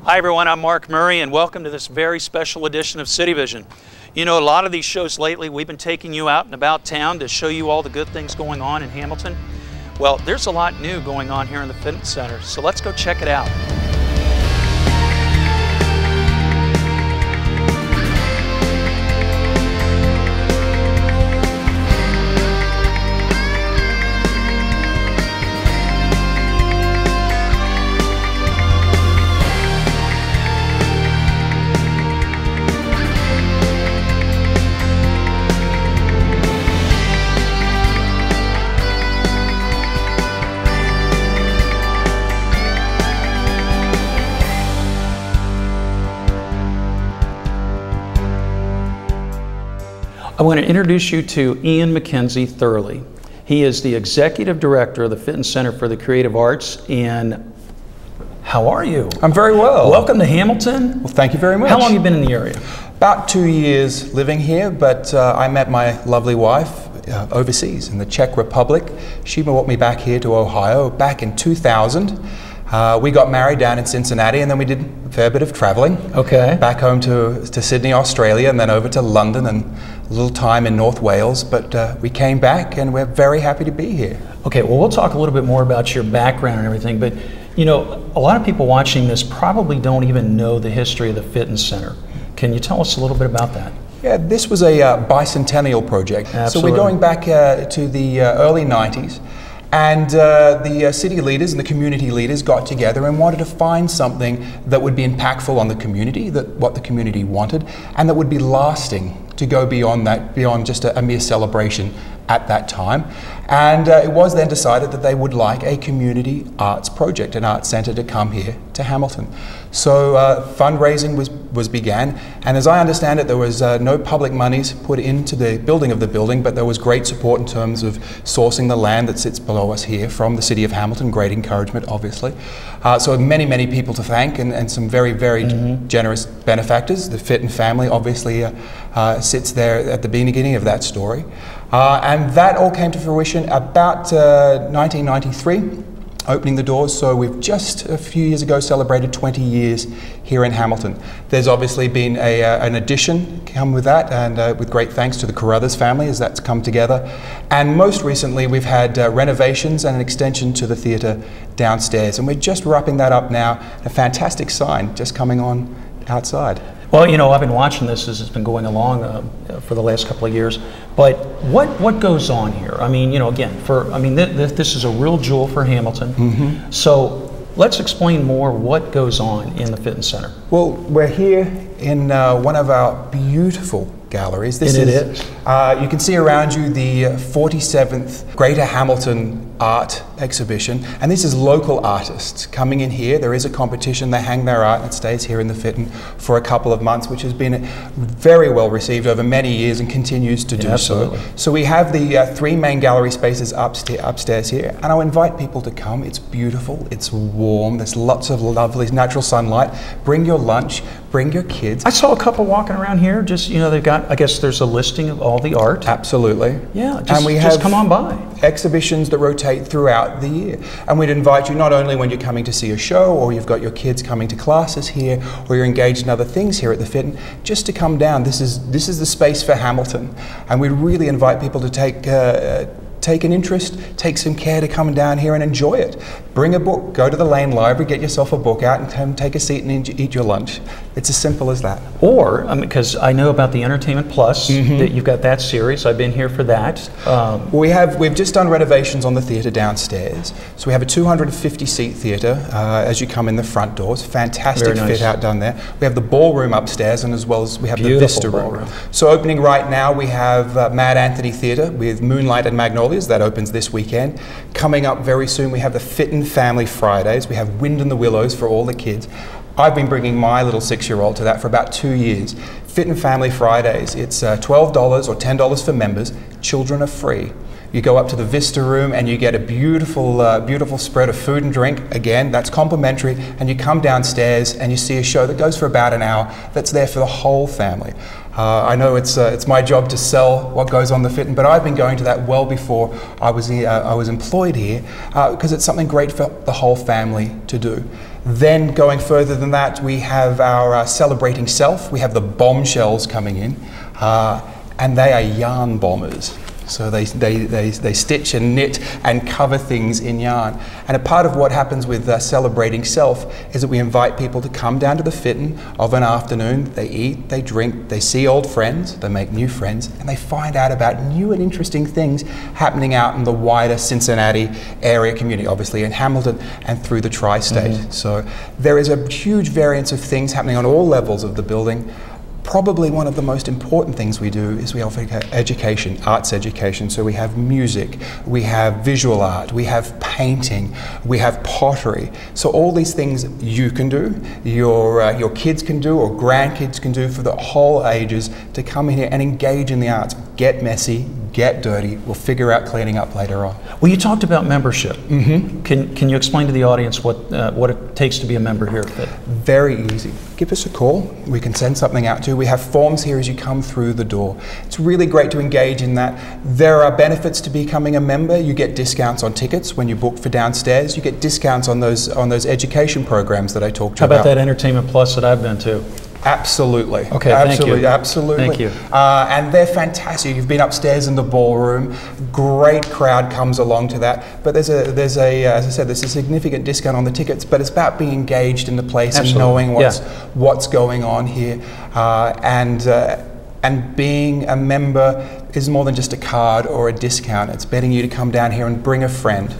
Hi everyone, I'm Mark Murray and welcome to this very special edition of CityVision. You know, a lot of these shows lately we've been taking you out and about town to show you all the good things going on in Hamilton. Well, there's a lot new going on here in the Fitton Center, so let's go check it out. I want to introduce you to MacKenzie-Thurley. He is the Executive Director of the Fitton Center for the Creative Arts. And how are you? I'm very well. Welcome to Hamilton. Well, thank you very much. How long have you been in the area? About 2 years living here, but I met my lovely wife overseas in the Czech Republic. She brought me back here to Ohio back in 2000. We got married down in Cincinnati, and then we did a fair bit of traveling. Okay. Back home to Sydney, Australia, and then over to London and a little time in North Wales. But we came back, and we're very happy to be here. Okay, well, we'll talk a little bit more about your background and everything, but you know, a lot of people watching this probably don't even know the history of the Fitton Center. Can you tell us a little bit about that? Yeah, this was a bicentennial project. Absolutely. So we're going back to the early 90s. And the city leaders and the community leaders got together and wanted to find something that would be impactful on the community, what the community wanted, and that would be lasting to go beyond that, beyond just a mere celebration at that time. And it was then decided that they would like a community arts project, an arts centre to come here to Hamilton. So fundraising was began, and as I understand it, there was no public monies put into the building of the building, but there was great support in terms of sourcing the land that sits below us here from the City of Hamilton. Great encouragement, obviously. So many people to thank, and some very generous benefactors. The Fitton family obviously sits there at the beginning of that story. And that all came to fruition about 1993, opening the doors. So we've just a few years ago celebrated 20 years here in Hamilton. There's obviously been an addition come with that, and with great thanks to the Carruthers family as that's come together. And most recently we've had renovations and an extension to the theatre downstairs, and we're just wrapping that up now. A fantastic sign just coming on outside. Well, you know, I've been watching this as it's been going along for the last couple of years. But what goes on here? I mean, you know, again, this is a real jewel for Hamilton. So let's explain more what goes on in the Fitton Center. Well, we're here in one of our beautiful galleries. This is. You can see around you the 47th Greater Hamilton Art Exhibition, and this is local artists coming in here. There is a competition, they hang their art, and it stays here in the Fitton for a couple of months, which has been very well received over many years and continues to do so. So we have the three main gallery spaces upstairs here, and I'll invite people to come. It's beautiful, it's warm, there's lots of lovely natural sunlight. Bring your lunch, bring your kids. I saw a couple walking around here, just, you know, they've got, I guess there's a listing of all the art. Absolutely. Yeah, just come on by. Exhibitions that rotate throughout the year. And we'd invite you not only when you're coming to see a show, or you've got your kids coming to classes here, or you're engaged in other things here at the Fitton, just to come down. This is the space for Hamilton. And we really invite people to take an interest, take some care to come down here and enjoy it. Bring a book, go to the Lane Library, get yourself a book out and come take a seat and eat your lunch. It's as simple as that. Or, because I know about the Entertainment Plus, that you've got that series. I've been here for that. We've just done renovations on the theatre downstairs. So we have a 250-seat theatre as you come in the front doors. Fantastic fit out done there. We have the ballroom upstairs, and as well as we have the Vista Room. So opening right now, we have Mad Anthony Theatre with Moonlight and Magnolias. That opens this weekend. Coming up very soon, we have the Fitton Family Fridays. We have Wind in the Willows for all the kids. I've been bringing my little 6-year-old to that for about 2 years. Fitton Family Fridays, it's $12 or $10 for members. Children are free. You go up to the Vista Room and you get a beautiful, beautiful spread of food and drink. Again, that's complimentary. And you come downstairs and you see a show that goes for about an hour that's there for the whole family. I know it's my job to sell what goes on the Fitton, but I've been going to that well before I was employed here, because it's something great for the whole family to do. Then going further than that, we have our Celebrating Self. We have the bombshells coming in, and they are yarn bombers. So they stitch and knit and cover things in yarn. And a part of what happens with Celebrating Self is that we invite people to come down to the Fitton of an afternoon. They eat, they drink, they see old friends, they make new friends, and they find out about new and interesting things happening out in the wider Cincinnati area community, obviously in Hamilton and through the tri-state. So there is a huge variance of things happening on all levels of the building. Probably one of the most important things we do is we offer education, arts education. So we have music, we have visual art, we have painting, we have pottery. So all these things you can do, your kids can do, or grandkids can do, for the whole ages, to come in here and engage in the arts. Get messy, get dirty. We'll figure out cleaning up later on. Well, you talked about membership. Can you explain to the audience what it takes to be a member here at Fitton? Very easy. Give us a call. We can send something out to you. We have forms here as you come through the door. It's really great to engage in that. There are benefits to becoming a member. You get discounts on tickets when you book for downstairs. You get discounts on those education programs that I talked to you about. How about that Entertainment Plus that I've been to? Absolutely. Okay, absolutely, thank you. Absolutely. Thank you. And they're fantastic. You've been upstairs in the ballroom. Great crowd comes along to that. But as I said, there's a significant discount on the tickets. But it's about being engaged in the place and knowing what's going on here. And being a member is more than just a card or a discount. It's betting you to come down here and bring a friend.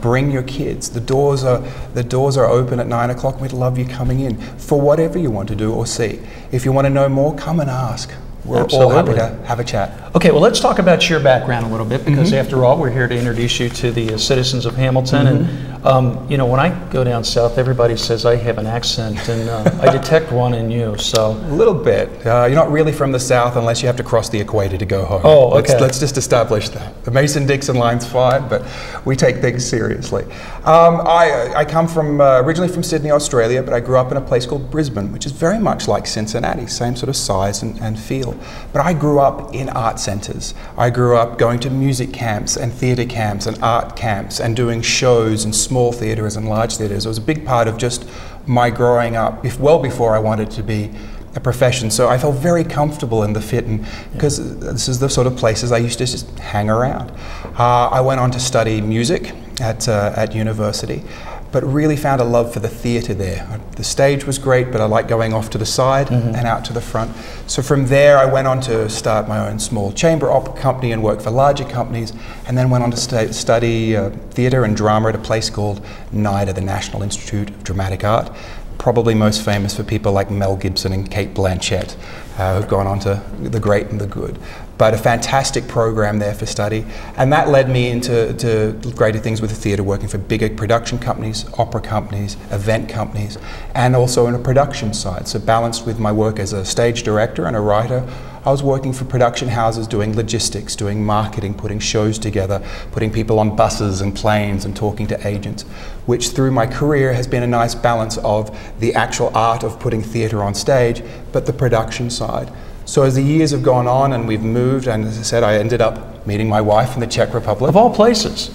Bring your kids. The doors are open at 9 o'clock. We'd love you coming in for whatever you want to do or see. If you want to know more, come and ask. We're all happy to have a chat. Okay, well, let's talk about your background a little bit, because after all, we're here to introduce you to the citizens of Hamilton. And you know, when I go down south, everybody says I have an accent, and I detect one in you. So a little bit. You're not really from the south unless you have to cross the equator to go home. Oh, okay. Let's just establish that. The Mason-Dixon line's fine, but we take things seriously. I come from originally from Sydney, Australia, but I grew up in a place called Brisbane, which is very much like Cincinnati, same sort of size and feel. But I grew up in art centres. I grew up going to music camps and theatre camps and art camps and doing shows in small theatres and large theatres. It was a big part of just my growing up, well before I wanted to be a profession. So I felt very comfortable in the Fitton, because this is the sort of places I used to just hang around. I went on to study music at university, but really found a love for the theatre there. The stage was great, but I liked going off to the side and out to the front. So from there, I went on to start my own small chamber opera company and work for larger companies, and then went on to study theatre and drama at a place called NIDA, the National Institute of Dramatic Art. Probably most famous for people like Mel Gibson and Kate Blanchett, who've gone on to the great and the good. But a fantastic program there for study, and that led me into greater things with the theatre, working for bigger production companies, opera companies, event companies, and also on a production side. So balanced with my work as a stage director and a writer, I was working for production houses, doing logistics, doing marketing, putting shows together, putting people on buses and planes and talking to agents, which through my career has been a nice balance of the actual art of putting theatre on stage, but the production side. So as the years have gone on and we've moved, and as I said, I ended up meeting my wife in the Czech Republic. Of all places.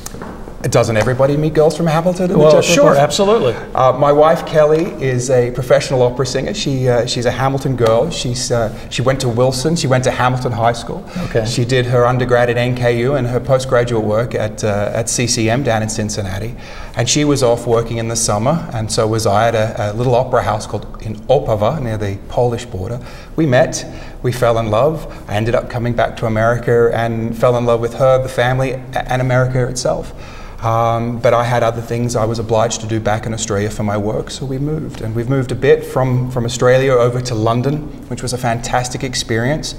Doesn't everybody meet girls from Hamilton in the Well, Czech sure, Republic? absolutely. My wife Kelly is a professional opera singer. She's a Hamilton girl. She went to Wilson. She went to Hamilton High School. Okay. She did her undergrad at NKU and her postgraduate work at CCM down in Cincinnati. And she was off working in the summer, and so was I, at a little opera house called in Opava near the Polish border. We met. We fell in love. I ended up coming back to America and fell in love with her, the family, and America itself. But I had other things I was obliged to do back in Australia for my work, so we moved. And we've moved a bit from Australia over to London, which was a fantastic experience.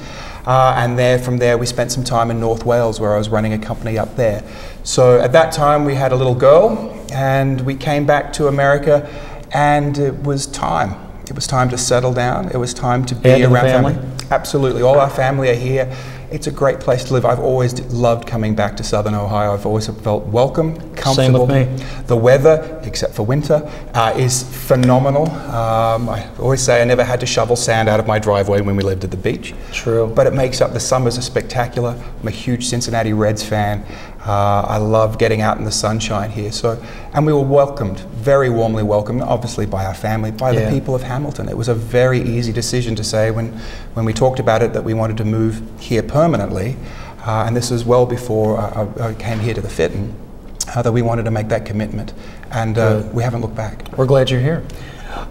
And from there we spent some time in North Wales, where I was running a company up there. So at that time we had a little girl, and we came back to America, and it was time. It was time to settle down. It was time to be around family. Absolutely. All our family are here It's a great place to live. I've always loved coming back to Southern Ohio. I've always felt welcome, comfortable. Same with me. The weather, except for winter, is phenomenal. I always say I never had to shovel sand out of my driveway when we lived at the beach. True. But it makes up, the summers are spectacular. I'm a huge Cincinnati Reds fan. I love getting out in the sunshine here. And we were welcomed, very warmly welcomed, obviously by our family, by the people of Hamilton. It was a very easy decision to say when we talked about it that we wanted to move here permanently, and this was well before I came here to the Fitton, that we wanted to make that commitment, and we haven't looked back. We're glad you're here.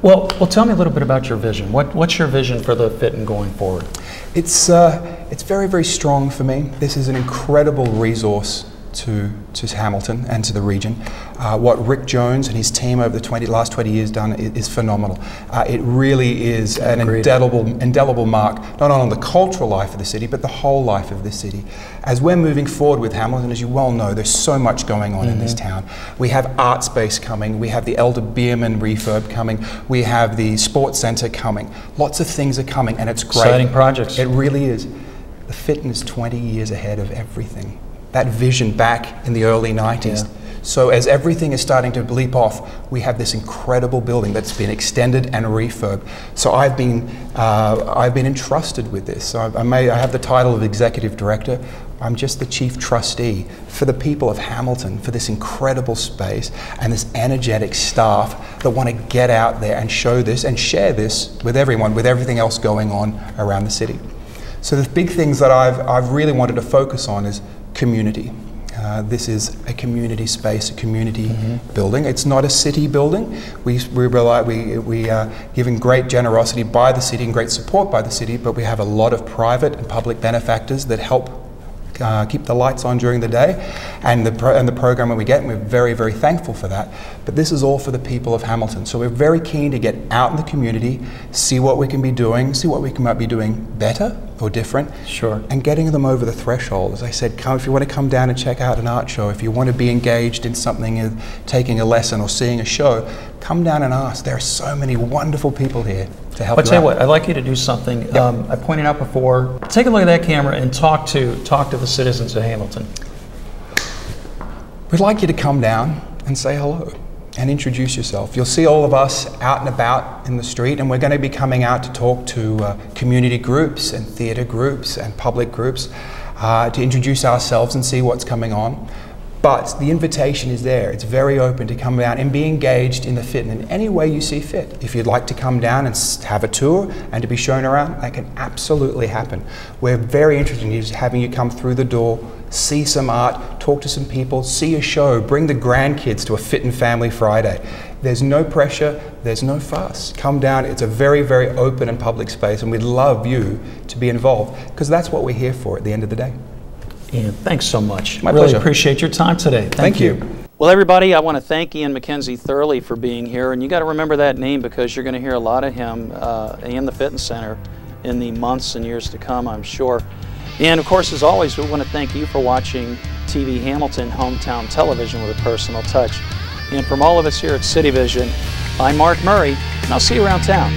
Well, tell me a little bit about your vision. What's your vision for the Fitton going forward? It's very, very strong for me. This is an incredible resource to Hamilton and to the region. What Rick Jones and his team over the last 20 years done is phenomenal. It really is an indelible mark, not only on the cultural life of the city, but the whole life of the city. As we're moving forward with Hamilton, as you well know, there's so much going on in this town. We have art space coming, we have the Elder Bierman refurb coming, we have the sports center coming. Lots of things are coming, and it's great. Exciting projects. It really is. The Fitton is 20 years ahead of everything. That vision back in the early 90s. Yeah. So as everything is starting to bleep off, we have this incredible building that's been extended and refurbed. So I've been entrusted with this. So I have the title of executive director. I'm just the chief trustee for the people of Hamilton, for this incredible space and this energetic staff that want to get out there and show this and share this with everyone, with everything else going on around the city. So the big things that I've really wanted to focus on is community. This is a community space, a community building. It's not a city building. We are given great generosity by the city and great support by the city, but we have a lot of private and public benefactors that help keep the lights on during the day, and the program that we get, and we're very, very thankful for that. But this is all for the people of Hamilton. So we're very keen to get out in the community, see what we can be doing, see what we might be doing better or different. Sure. And getting them over the threshold. As I said, if you want to come down and check out an art show, if you want to be engaged in something, taking a lesson or seeing a show, come down and ask. There are so many wonderful people here to help you out. I'll tell you what, I'd like you to do something. Yep. I pointed out before, take a look at that camera and talk to the citizens of Hamilton. We'd like you to come down and say hello and introduce yourself. You'll see all of us out and about in the street, and we're going to be coming out to talk to community groups and theatre groups and public groups to introduce ourselves and see what's coming on. But the invitation is there. It's very open to come down and be engaged in the Fitton in any way you see fit. If you'd like to come down and have a tour and to be shown around, that can absolutely happen. We're very interested in having you come through the door, see some art, talk to some people, see a show, bring the grandkids to a Fitton Family Friday. There's no pressure, there's no fuss. Come down, it's a very, very open and public space, and we'd love you to be involved, because that's what we're here for at the end of the day. Ian, thanks so much. My really pleasure. Appreciate your time today. Thank you. Well, everybody, I want to thank Ian MacKenzie-Thurley for being here, and you got to remember that name because you're going to hear a lot of him in the Fitton Center in the months and years to come, I'm sure. And of course, as always, we want to thank you for watching TV Hamilton Hometown Television with a personal touch. And from all of us here at CityVision, I'm Mark Murray, and I'll see you around town.